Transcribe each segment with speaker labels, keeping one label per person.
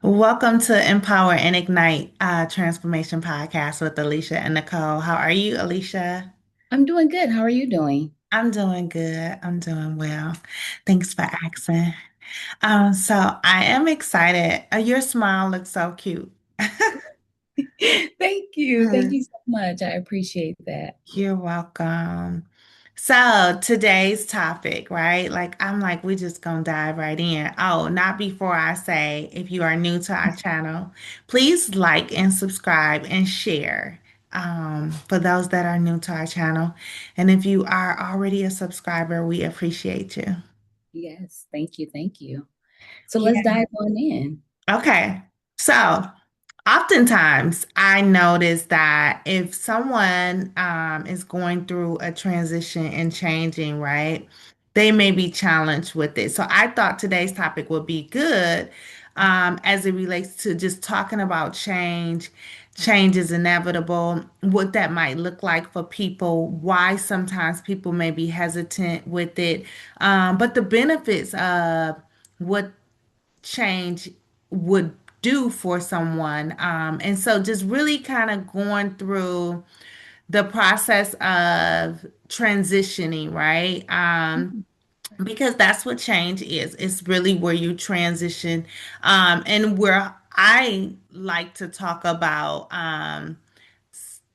Speaker 1: Welcome to Empower and Ignite Transformation Podcast with Alicia and Nicole. How are you, Alicia?
Speaker 2: I'm doing good. How are you doing?
Speaker 1: I'm doing good. I'm doing well. Thanks for asking. So I am excited. Your smile looks so cute.
Speaker 2: Thank you. Thank you so much. I appreciate that.
Speaker 1: You're welcome. So today's topic, right? We're just gonna dive right in. Oh, not before I say, if you are new to our channel, please like and subscribe and share. For those that are new to our channel, and if you are already a subscriber, we appreciate you.
Speaker 2: Yes, thank you. Thank you. So let's
Speaker 1: Yeah.
Speaker 2: dive on in.
Speaker 1: Okay. So oftentimes, I notice that if someone is going through a transition and changing, right, they may be challenged with it. So I thought today's topic would be good as it relates to just talking about change. Change is inevitable, what that might look like for people, why sometimes people may be hesitant with it, but the benefits of what change would do for someone. And so just really kind of going through the process of transitioning, right?
Speaker 2: Mhm.
Speaker 1: Because that's what change is. It's really where you transition, and where I like to talk about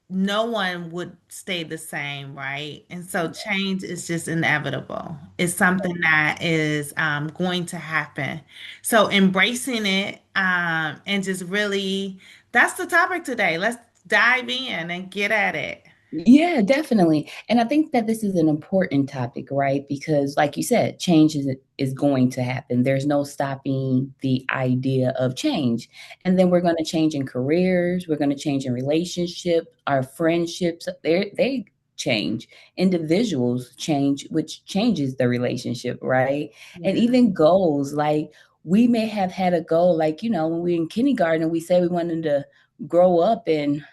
Speaker 1: no one would stay the same, right? And so change is just inevitable. It's something that is going to happen. So embracing it and just really, that's the topic today. Let's dive in and get at it.
Speaker 2: Yeah, definitely. And I think that this is an important topic, right? Because like you said, change is going to happen. There's no stopping the idea of change. And then we're going to change in careers, we're going to change in relationships, our friendships, they change. Individuals change, which changes the relationship, right? And
Speaker 1: Yeah.
Speaker 2: even goals, like we may have had a goal, like, when we were in kindergarten, we said we wanted to grow up and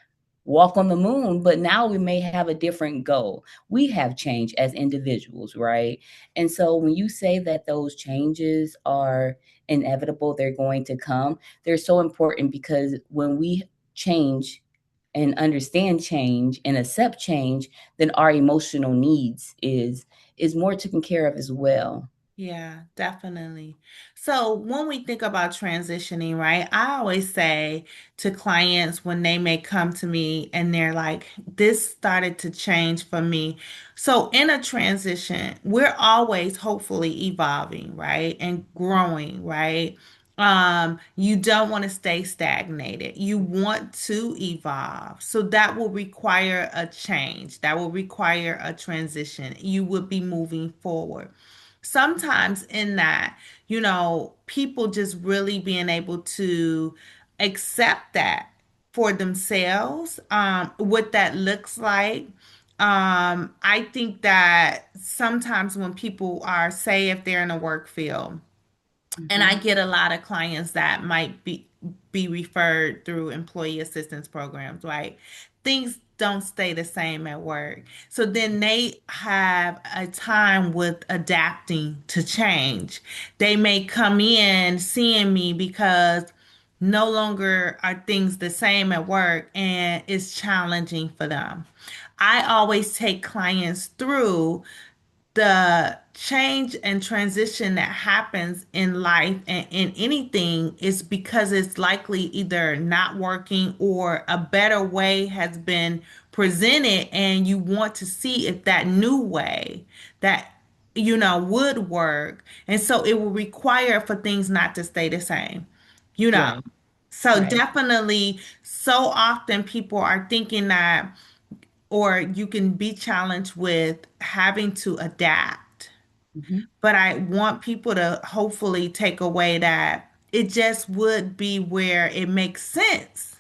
Speaker 2: walk on the moon, but now we may have a different goal. We have changed as individuals, right? And so when you say that those changes are inevitable, they're going to come, they're so important because when we change and understand change and accept change, then our emotional needs is more taken care of as well.
Speaker 1: Yeah, definitely. So when we think about transitioning, right, I always say to clients when they may come to me and they're like, this started to change for me. So in a transition, we're always hopefully evolving, right, and growing, right? You don't want to stay stagnated. You want to evolve. So that will require a change. That will require a transition. You would be moving forward sometimes in that, people just really being able to accept that for themselves, what that looks like. I think that sometimes when people are, say, if they're in a work field, and I
Speaker 2: Mhm.
Speaker 1: get a lot of clients that might be referred through employee assistance programs, right? Things don't stay the same at work. So then they have a time with adapting to change. They may come in seeing me because no longer are things the same at work and it's challenging for them. I always take clients through the change and transition that happens in life and in anything is because it's likely either not working or a better way has been presented and you want to see if that new way that would work, and so it will require for things not to stay the same you know
Speaker 2: Right,
Speaker 1: so
Speaker 2: right.
Speaker 1: definitely, so often people are thinking that, or you can be challenged with having to adapt.
Speaker 2: Mhm.
Speaker 1: But I want people to hopefully take away that it just would be where it makes sense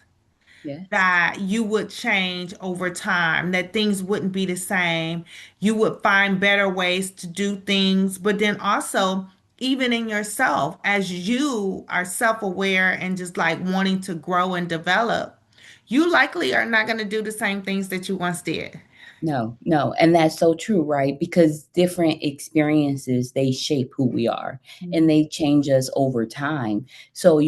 Speaker 2: Yes.
Speaker 1: that you would change over time, that things wouldn't be the same. You would find better ways to do things, but then also, even in yourself, as you are self-aware and just like wanting to grow and develop, you likely are not going to do the same things that you once did.
Speaker 2: No, no. And that's so true, right? Because different experiences, they shape who we are and
Speaker 1: Mhm.
Speaker 2: they change us over time. So,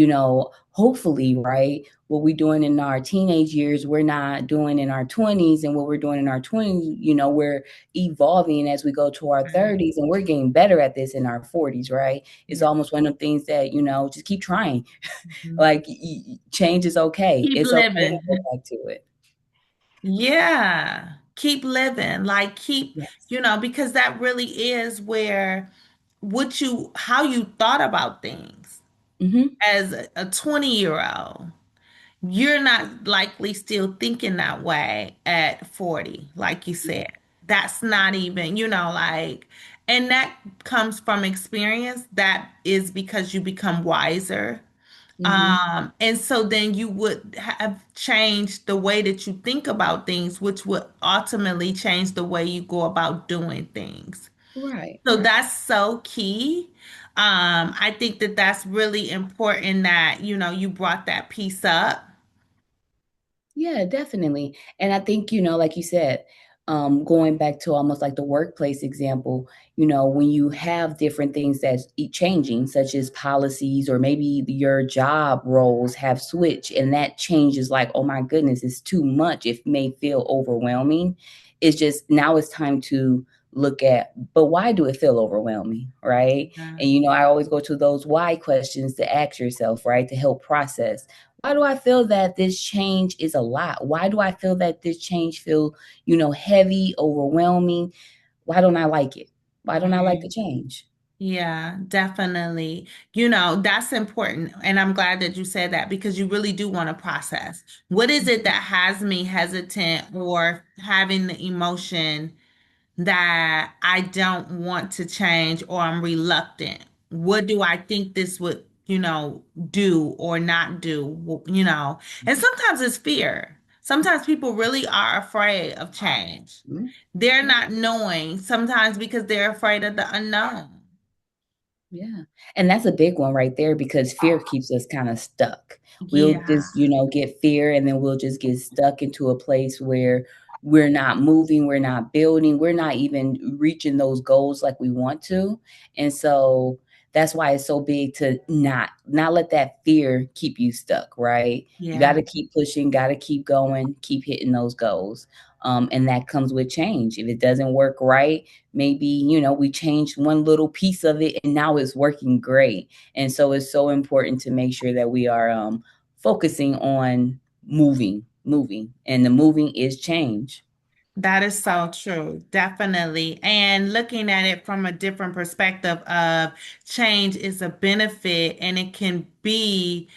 Speaker 2: hopefully, right, what we're doing in our teenage years, we're not doing in our 20s. And what we're doing in our 20s, we're evolving as we go to our
Speaker 1: Right.
Speaker 2: 30s and we're getting better at this in our 40s, right? It's
Speaker 1: Yeah.
Speaker 2: almost one of the things that, just keep trying.
Speaker 1: Mhm.
Speaker 2: Like, change is okay.
Speaker 1: Keep
Speaker 2: It's okay to go
Speaker 1: living.
Speaker 2: back to it.
Speaker 1: Yeah. Keep living. Like keep,
Speaker 2: Yes.
Speaker 1: because that really is where how you thought about things
Speaker 2: Hmm.
Speaker 1: as a 20-year-old. You're not likely still thinking that way at 40, like you said. That's not even, like, and that comes from experience. That is because you become wiser.
Speaker 2: Hmm.
Speaker 1: And so then you would have changed the way that you think about things, which would ultimately change the way you go about doing things.
Speaker 2: Right,
Speaker 1: So
Speaker 2: right.
Speaker 1: that's so key. I think that that's really important that, you brought that piece up.
Speaker 2: Yeah, definitely. And I think, like you said, going back to almost like the workplace example, when you have different things that's changing, such as policies or maybe your job roles have switched, and that change is like, oh my goodness, it's too much. It may feel overwhelming. It's just now it's time to look at, but why do it feel overwhelming? Right.
Speaker 1: Yeah.
Speaker 2: And, I always go to those why questions to ask yourself, right, to help process. Why do I feel that this change is a lot? Why do I feel that this change feel, heavy, overwhelming? Why don't I like it? Why don't I like the
Speaker 1: Right.
Speaker 2: change?
Speaker 1: Yeah, definitely. That's important. And I'm glad that you said that because you really do want to process. What is it that has me hesitant or having the emotion that I don't want to change or I'm reluctant? What do I think this would, do or not do, And sometimes it's fear. Sometimes people really are afraid of change.
Speaker 2: Mhm.
Speaker 1: They're
Speaker 2: Yeah.
Speaker 1: not knowing sometimes because they're afraid of the unknown.
Speaker 2: Yeah. And that's a big one right there because fear keeps us kind of stuck. We'll
Speaker 1: Yeah,
Speaker 2: just, get fear and then we'll just get stuck into a place where we're not moving, we're not building, we're not even reaching those goals like we want to. And so that's why it's so big to not let that fear keep you stuck, right? You got
Speaker 1: yeah.
Speaker 2: to keep pushing, got to keep going, keep hitting those goals. And that comes with change. If it doesn't work right, maybe we changed one little piece of it and now it's working great. And so it's so important to make sure that we are focusing on moving, and the moving is change.
Speaker 1: That is so true, definitely. And looking at it from a different perspective of change is a benefit and it can be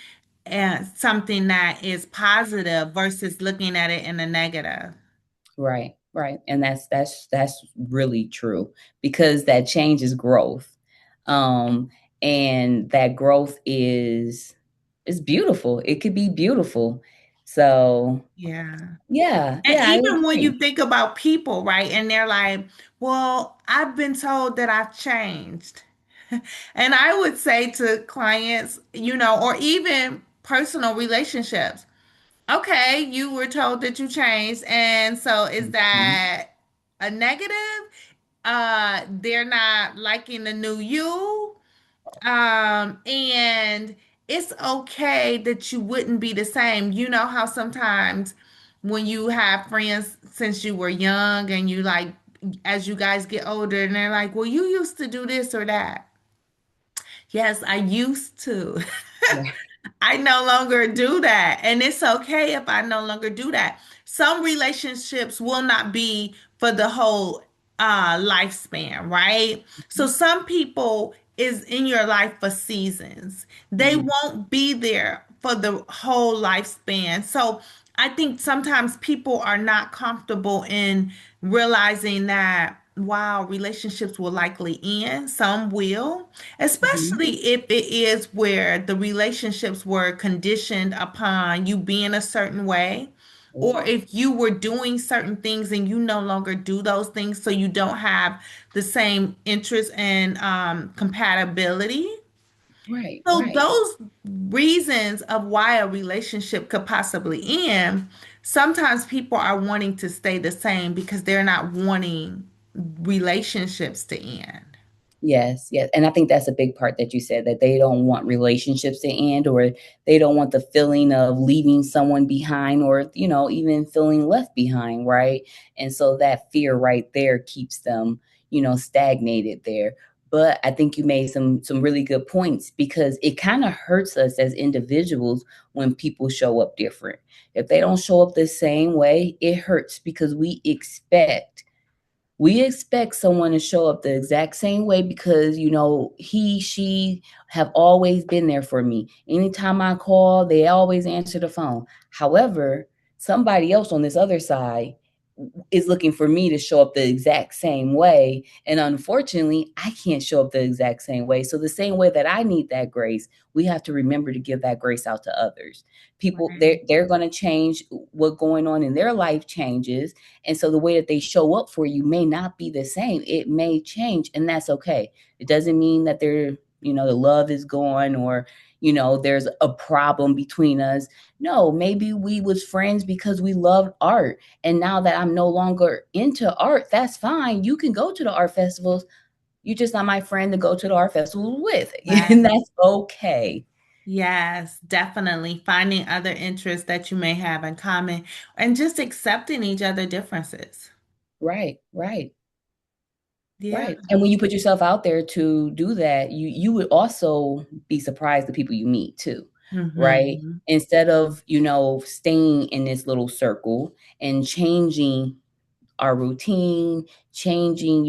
Speaker 1: something that is positive versus looking at it in a negative.
Speaker 2: Right, right. And that's really true because that change is growth. um and that growth is beautiful. It could be beautiful. So
Speaker 1: Yeah.
Speaker 2: yeah,
Speaker 1: And
Speaker 2: I
Speaker 1: even when
Speaker 2: agree.
Speaker 1: you think about people, right? And they're like, well, I've been told that I've changed. And I would say to clients, or even personal relationships, okay, you were told that you changed. And so is
Speaker 2: Mhm.
Speaker 1: that a negative? They're not liking the new you. And it's okay that you wouldn't be the same. You know how sometimes when you have friends since you were young and you like, as you guys get older, and they're like, well, you used to do this or that. Yes, I used to.
Speaker 2: Right.
Speaker 1: I no longer do that. And it's okay if I no longer do that. Some relationships will not be for the whole lifespan, right? So some people is in your life for seasons. They
Speaker 2: Mhm.
Speaker 1: won't be there for the whole lifespan. So I think sometimes people are not comfortable in realizing that, wow, relationships will likely end. Some will,
Speaker 2: Mhm.
Speaker 1: especially if it is where the relationships were conditioned upon you being a certain way, or
Speaker 2: Oh,
Speaker 1: if you were doing certain things and you no longer do those things, so you don't have the same interest and compatibility.
Speaker 2: Right,
Speaker 1: So
Speaker 2: right.
Speaker 1: those reasons of why a relationship could possibly end, sometimes people are wanting to stay the same because they're not wanting relationships to end.
Speaker 2: Yes, yes, and I think that's a big part that you said, that they don't want relationships to end, or they don't want the feeling of leaving someone behind, or, even feeling left behind, right? And so that fear right there keeps them, stagnated there. But I think you made some really good points, because it kinda hurts us as individuals when people show up different. If they don't show up the same way, it hurts, because we expect someone to show up the exact same way, because he, she have always been there for me. Anytime I call, they always answer the phone. However, somebody else on this other side is looking for me to show up the exact same way, and unfortunately I can't show up the exact same way. So the same way that I need that grace, we have to remember to give that grace out to others. People,
Speaker 1: Right.
Speaker 2: they're going to change. What going on in their life changes, and so the way that they show up for you may not be the same. It may change, and that's okay. It doesn't mean that the love is gone, or there's a problem between us. No, maybe we was friends because we loved art, and now that I'm no longer into art, that's fine. You can go to the art festivals. You're just not my friend to go to the art festivals with.
Speaker 1: Right.
Speaker 2: And that's okay.
Speaker 1: Yes, definitely. Finding other interests that you may have in common and just accepting each other differences.
Speaker 2: Right, right.
Speaker 1: Yeah.
Speaker 2: Right. And when you put yourself out there to do that, you would also be surprised the people you meet too, right?
Speaker 1: Hmm.
Speaker 2: Instead of, staying in this little circle and changing our routine, changing,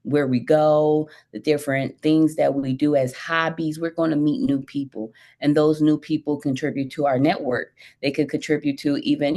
Speaker 2: where we go, the different things that we do as hobbies, we're going to meet new people. And those new people contribute to our network. They could contribute to even,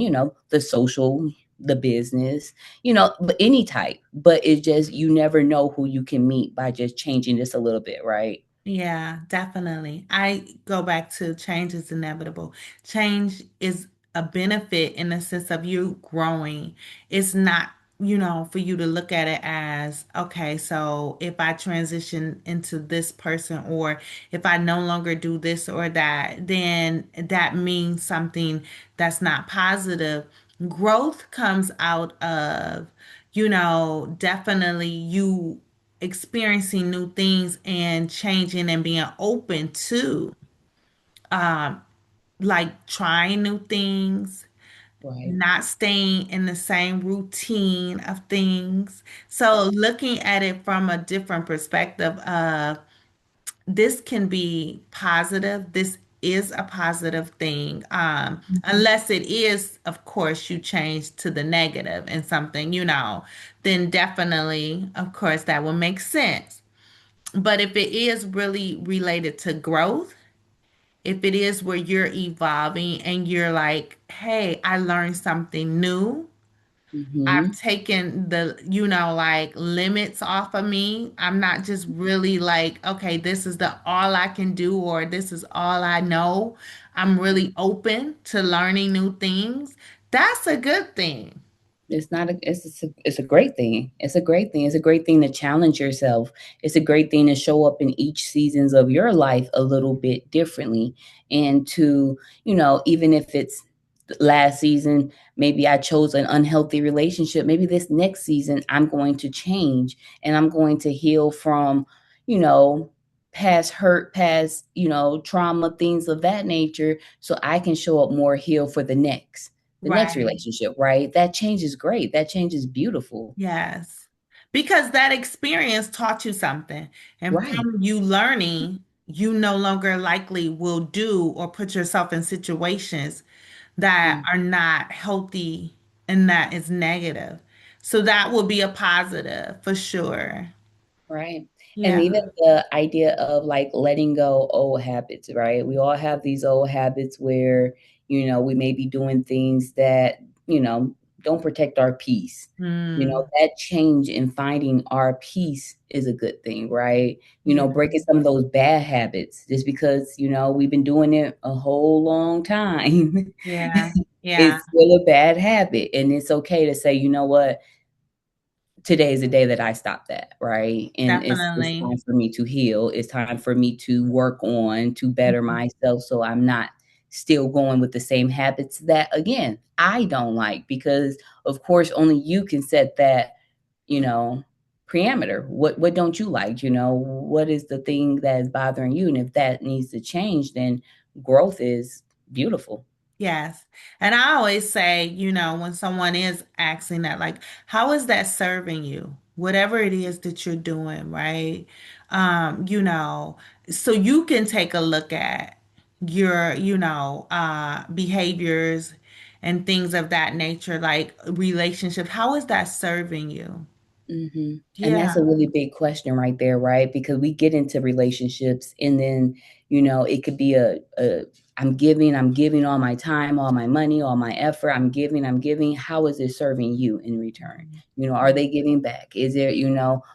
Speaker 2: the social, the business, but any type. But it's just, you never know who you can meet by just changing this a little bit, right?
Speaker 1: Yeah, definitely. I go back to change is inevitable. Change is a benefit in the sense of you growing. It's not, for you to look at it as, okay, so if I transition into this person or if I no longer do this or that, then that means something that's not positive. Growth comes out of, definitely you experiencing new things and changing and being open to like trying new things,
Speaker 2: Right.
Speaker 1: not staying in the same routine of things. So looking at it from a different perspective of this can be positive. This is a positive thing.
Speaker 2: Mhm.
Speaker 1: Unless it is, of course, you change to the negative and something, then definitely, of course, that will make sense. But if it is really related to growth, if it is where you're evolving and you're like, hey, I learned something new. I've
Speaker 2: Mhm.
Speaker 1: taken the, like limits off of me. I'm not just really like, okay, this is the all I can do or this is all I know. I'm really open to learning new things. That's a good thing.
Speaker 2: It's not a it's a great thing. It's a great thing. It's a great thing to challenge yourself. It's a great thing to show up in each seasons of your life a little bit differently, and to, even if it's last season, maybe I chose an unhealthy relationship. Maybe this next season I'm going to change, and I'm going to heal from, you know, past hurt, past, trauma, things of that nature, so I can show up more healed for the next
Speaker 1: Right.
Speaker 2: relationship, right? That change is great. That change is beautiful.
Speaker 1: Yes. Because that experience taught you something. And
Speaker 2: Right.
Speaker 1: from you learning, you no longer likely will do or put yourself in situations that
Speaker 2: Mm,
Speaker 1: are not healthy and that is negative. So that will be a positive for sure.
Speaker 2: right. And
Speaker 1: Yeah.
Speaker 2: even the idea of like letting go old habits, right? We all have these old habits where, we may be doing things that, don't protect our peace.
Speaker 1: Hmm.
Speaker 2: That change in finding our peace is a good thing, right?
Speaker 1: Yeah.
Speaker 2: Breaking some of those bad habits just because, we've been doing it a whole long time.
Speaker 1: Yeah. Yeah.
Speaker 2: It's still a bad habit. And it's okay to say, you know what? today is the day that I stop that, right? And it's
Speaker 1: Definitely.
Speaker 2: time for me to heal. It's time for me to work on to better
Speaker 1: Mhm.
Speaker 2: myself so I'm not still going with the same habits that again, I don't like because of course only you can set that, you know, parameter. What don't you like? You know, what is the thing that is bothering you? And if that needs to change, then growth is beautiful.
Speaker 1: Yes. And I always say, when someone is asking that, like, how is that serving you? Whatever it is that you're doing, right? So you can take a look at your, behaviors and things of that nature, like relationship. How is that serving you?
Speaker 2: Mhm. And that's
Speaker 1: Yeah.
Speaker 2: a really big question right there, right? Because we get into relationships and then, it could be a I'm giving all my time, all my money, all my effort. I'm giving, I'm giving. How is it serving you in return? Are they giving back? Is there,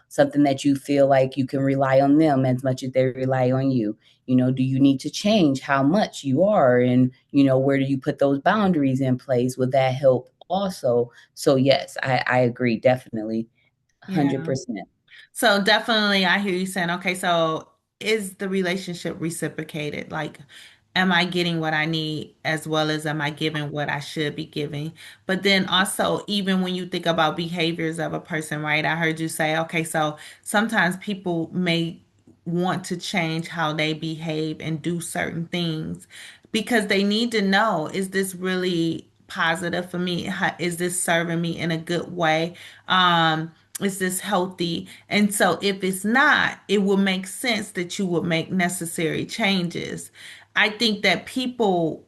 Speaker 2: something that you feel like you can rely on them as much as they rely on you? Do you need to change how much you are? And, where do you put those boundaries in place? Would that help also? So yes, I agree, definitely.
Speaker 1: Yeah.
Speaker 2: 100%.
Speaker 1: So definitely, I hear you saying, okay, so is the relationship reciprocated? Like, am I getting what I need as well as am I giving what I should be giving? But then also, even when you think about behaviors of a person, right? I heard you say, okay, so sometimes people may want to change how they behave and do certain things because they need to know, is this really positive for me? Is this serving me in a good way? Is this healthy? And so if it's not, it will make sense that you will make necessary changes. I think that people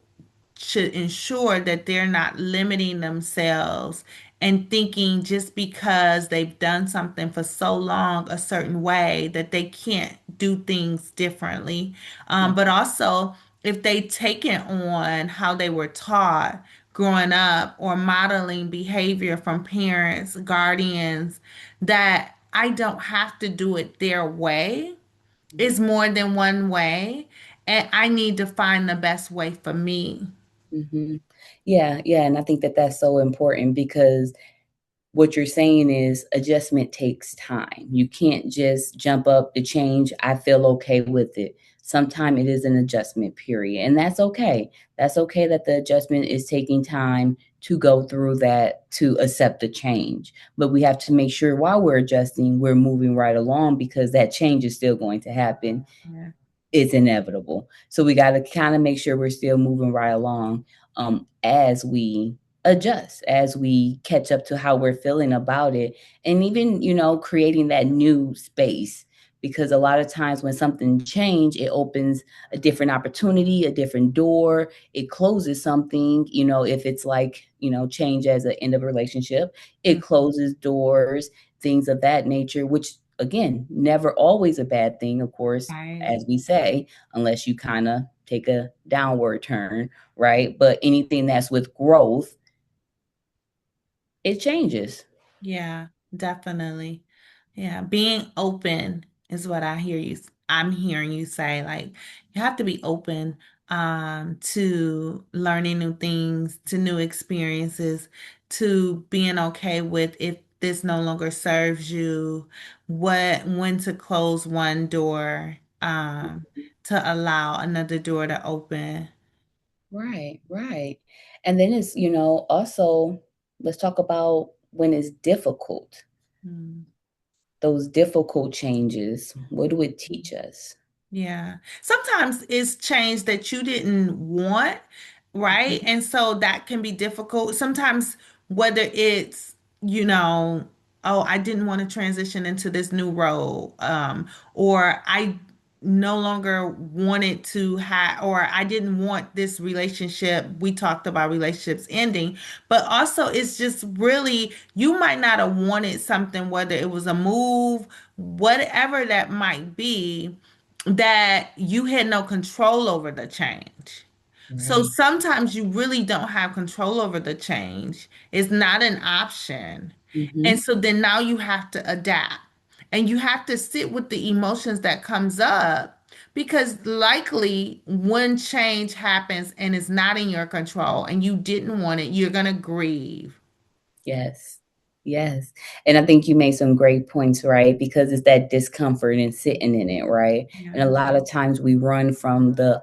Speaker 1: should ensure that they're not limiting themselves and thinking just because they've done something for so long a certain way that they can't do things differently.
Speaker 2: Yeah.
Speaker 1: But also, if they take it on how they were taught growing up or modeling behavior from parents, guardians, that I don't have to do it their way. It's more than one way, and I need to find the best way for me.
Speaker 2: Mhm. Yeah, yeah, and I think that that's so important because what you're saying is adjustment takes time. You can't just jump up to change. I feel okay with it. Sometimes it is an adjustment period, and that's okay. That's okay that the adjustment is taking time to go through that to accept the change. But we have to make sure while we're adjusting, we're moving right along because that change is still going to happen.
Speaker 1: Yeah.
Speaker 2: It's inevitable. So we got to kind of make sure we're still moving right along as we adjust, as we catch up to how we're feeling about it, and even creating that new space. Because a lot of times when something change, it opens a different opportunity, a different door. It closes something. If it's like change as an end of a relationship, it
Speaker 1: Mhm.
Speaker 2: closes doors, things of that nature, which again, never always a bad thing, of course,
Speaker 1: Right.
Speaker 2: as we say, unless you kind of take a downward turn, right? But anything that's with growth, it changes.
Speaker 1: Yeah, definitely. Yeah, being open is what I'm hearing you say. Like, you have to be open to learning new things, to new experiences, to being okay with if this no longer serves you, when to close one door, to allow another door to open.
Speaker 2: Right, right. And then it's, also let's talk about when it's difficult,
Speaker 1: Mm.
Speaker 2: those difficult changes. What do it teach us?
Speaker 1: Yeah. Sometimes it's change that you didn't want, right?
Speaker 2: Mhm.
Speaker 1: And so that can be difficult. Sometimes whether it's, oh, I didn't want to transition into this new role, or I no longer wanted to have, or I didn't want this relationship. We talked about relationships ending, but also it's just really, you might not have wanted something, whether it was a move, whatever that might be, that you had no control over the change. So
Speaker 2: Right.
Speaker 1: sometimes you really don't have control over the change. It's not an option. And
Speaker 2: Hmm.
Speaker 1: so then now you have to adapt and you have to sit with the emotions that comes up because likely when change happens and it's not in your control and you didn't want it, you're going to grieve.
Speaker 2: Yes. Yes. And I think you made some great points, right? Because it's that discomfort and sitting in it, right? And a
Speaker 1: Yeah.
Speaker 2: lot of times we run from the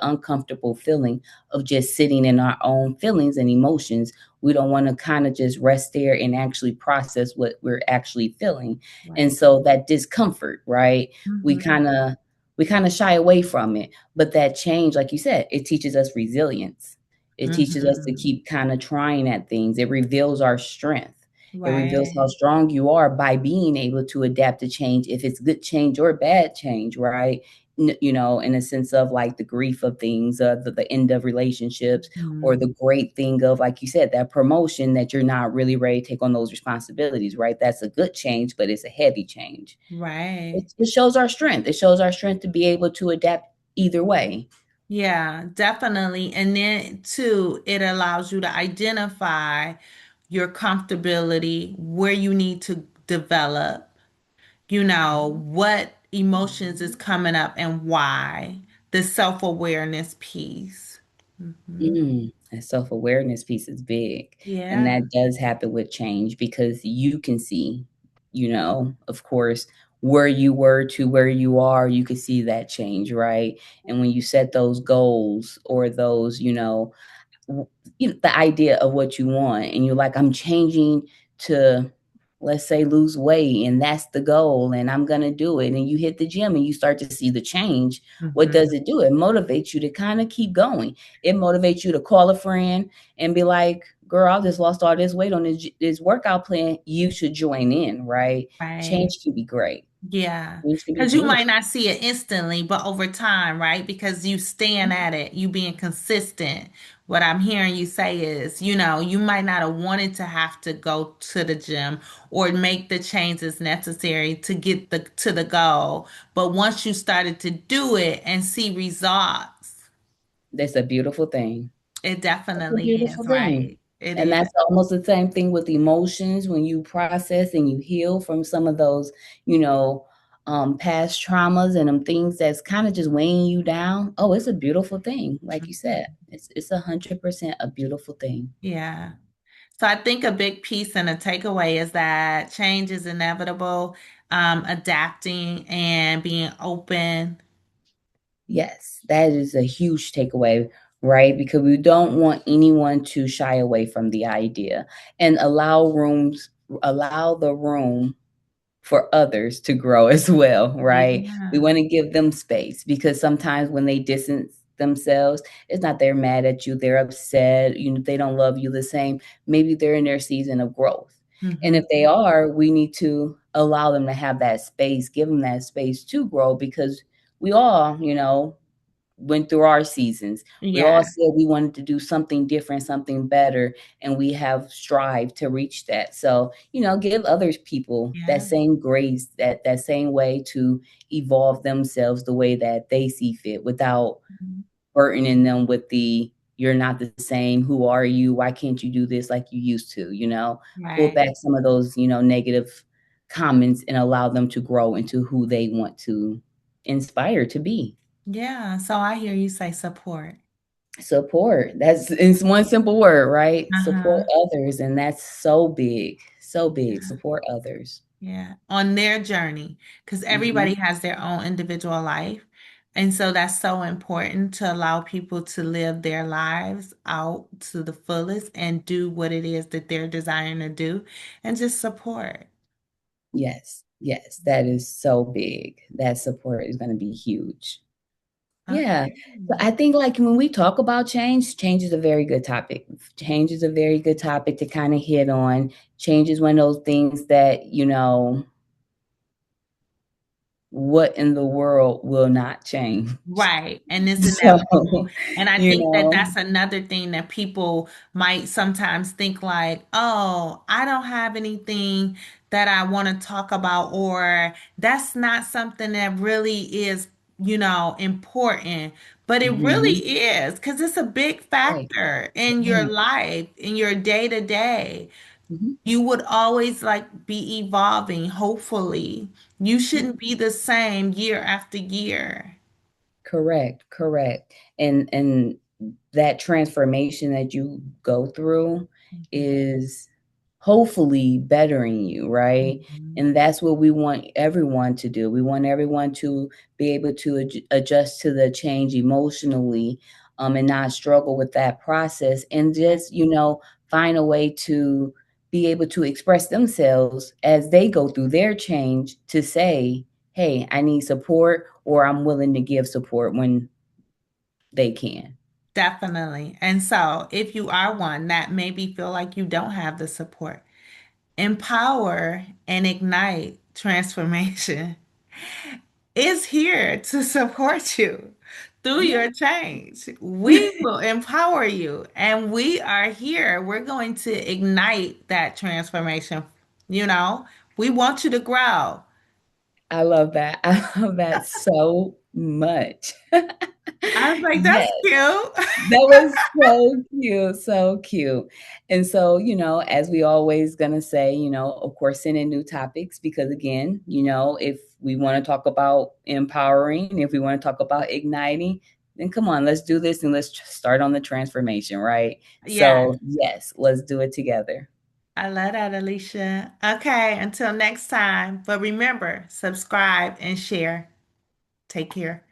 Speaker 2: uncomfortable feeling of just sitting in our own feelings and emotions. We don't want to kind of just rest there and actually process what we're actually feeling. And
Speaker 1: Right.
Speaker 2: so that discomfort, right? We
Speaker 1: Hmm.
Speaker 2: kind of we kind of shy away from it. But that change, like you said, it teaches us resilience. It teaches us to
Speaker 1: Hmm.
Speaker 2: keep kind of trying at things. It reveals our strength. It reveals how
Speaker 1: Right.
Speaker 2: strong you are by being able to adapt to change, if it's good change or bad change, right? You know, in a sense of like the grief of things, the end of relationships, or
Speaker 1: Hmm.
Speaker 2: the great thing of, like you said, that promotion that you're not really ready to take on those responsibilities, right? That's a good change, but it's a heavy change.
Speaker 1: Right.
Speaker 2: It shows our strength. It shows our strength to be able to adapt either way.
Speaker 1: Yeah, definitely. And then too, it allows you to identify your comfortability, where you need to develop, what emotions is coming up and why. The self-awareness piece. Hmm.
Speaker 2: That self-awareness piece is big, and
Speaker 1: Yeah.
Speaker 2: that does happen with change because you can see, of course, where you were to where you are, you can see that change, right? And when you set those goals or those, w- the idea of what you want, and you're like, I'm changing to, let's say, lose weight, and that's the goal, and I'm going to do it, and you hit the gym and you start to see the change. What
Speaker 1: Hmm.
Speaker 2: does it do? It motivates you to kind of keep going. It motivates you to call a friend and be like, girl, I just lost all this weight on this workout plan, you should join in, right?
Speaker 1: Right.
Speaker 2: Change can be great.
Speaker 1: Yeah.
Speaker 2: Change can be
Speaker 1: Because you
Speaker 2: beautiful.
Speaker 1: might not see it instantly, but over time, right? Because you stand at it, you being consistent. What I'm hearing you say is, you might not have wanted to have to go to the gym or make the changes necessary to get to the goal. But once you started to do it and see results,
Speaker 2: That's a beautiful thing.
Speaker 1: it
Speaker 2: That's a
Speaker 1: definitely
Speaker 2: beautiful
Speaker 1: is,
Speaker 2: thing.
Speaker 1: right? It
Speaker 2: And
Speaker 1: is.
Speaker 2: that's almost the same thing with emotions when you process and you heal from some of those, you know, past traumas and them things that's kind of just weighing you down. Oh, it's a beautiful thing. Like you said, it's 100% a beautiful thing.
Speaker 1: Yeah. So I think a big piece and a takeaway is that change is inevitable, adapting and being open.
Speaker 2: Yes, that is a huge takeaway, right? Because we don't want anyone to shy away from the idea and allow the room for others to grow as well, right? We
Speaker 1: Yeah.
Speaker 2: want to give them space because sometimes when they distance themselves, it's not they're mad at you, they're upset, they don't love you the same. Maybe they're in their season of growth. And
Speaker 1: Hmm.
Speaker 2: if they are, we need to allow them to have that space, give them that space to grow because we all, went through our seasons. We all
Speaker 1: Yeah.
Speaker 2: said we wanted to do something different, something better, and we have strived to reach that. So, give others people that
Speaker 1: Yeah.
Speaker 2: same grace, that same way to evolve themselves the way that they see fit without
Speaker 1: Mhm.
Speaker 2: burdening them with the you're not the same. Who are you? Why can't you do this like you used to? Pull
Speaker 1: Right.
Speaker 2: back some of those, negative comments and allow them to grow into who they want to inspire to be.
Speaker 1: Yeah. So I hear you say support.
Speaker 2: Support. It's one simple word, right? Support
Speaker 1: Uh-huh.
Speaker 2: others, and that's so big. So big.
Speaker 1: Yeah.
Speaker 2: Support others.
Speaker 1: Yeah. On their journey, because everybody
Speaker 2: Mhm.
Speaker 1: has their own individual life. And so that's so important to allow people to live their lives out to the fullest and do what it is that they're desiring to do and just support.
Speaker 2: Yes. Yes, that is so big. That support is gonna be huge. Yeah.
Speaker 1: Okay.
Speaker 2: So I think, like, when we talk about change is a very good topic. Change is a very good topic to kinda hit on. Change is one of those things that, what in the world will not change?
Speaker 1: Right. And it's
Speaker 2: So,
Speaker 1: inevitable. And I
Speaker 2: you
Speaker 1: think that
Speaker 2: know
Speaker 1: that's another thing that people might sometimes think like, oh, I don't have anything that I want to talk about, or that's not something that really is, important. But it really
Speaker 2: Mhm.
Speaker 1: is because it's a big
Speaker 2: Right.
Speaker 1: factor in your
Speaker 2: Right.
Speaker 1: life, in your day to day.
Speaker 2: Mhm.
Speaker 1: You would always like be evolving, hopefully. You shouldn't be the same year after year.
Speaker 2: Correct, correct. And that transformation that you go through
Speaker 1: Mhm.
Speaker 2: is hopefully bettering you, right?
Speaker 1: Mhm.
Speaker 2: And that's what we want everyone to do. We want everyone to be able to adjust to the change emotionally, and not struggle with that process, and just, find a way to be able to express themselves as they go through their change to say, hey, I need support, or I'm willing to give support when they can.
Speaker 1: Definitely. And so, if you are one that maybe feel like you don't have the support, empower and ignite transformation is here to support you through
Speaker 2: Yeah,
Speaker 1: your change. We will empower you, and we are here. We're going to ignite that transformation. You know, we want you to grow.
Speaker 2: I love that. I love that so much.
Speaker 1: I was like,
Speaker 2: Yes.
Speaker 1: that's cute.
Speaker 2: That was so cute, so cute. And so, as we always gonna say, of course, send in new topics because again, if we want to talk about empowering, if we want to talk about igniting, then come on, let's do this and let's start on the transformation, right?
Speaker 1: Yeah,
Speaker 2: So, yes, let's do it together.
Speaker 1: I love that, Alicia. Okay, until next time. But remember, subscribe and share. Take care.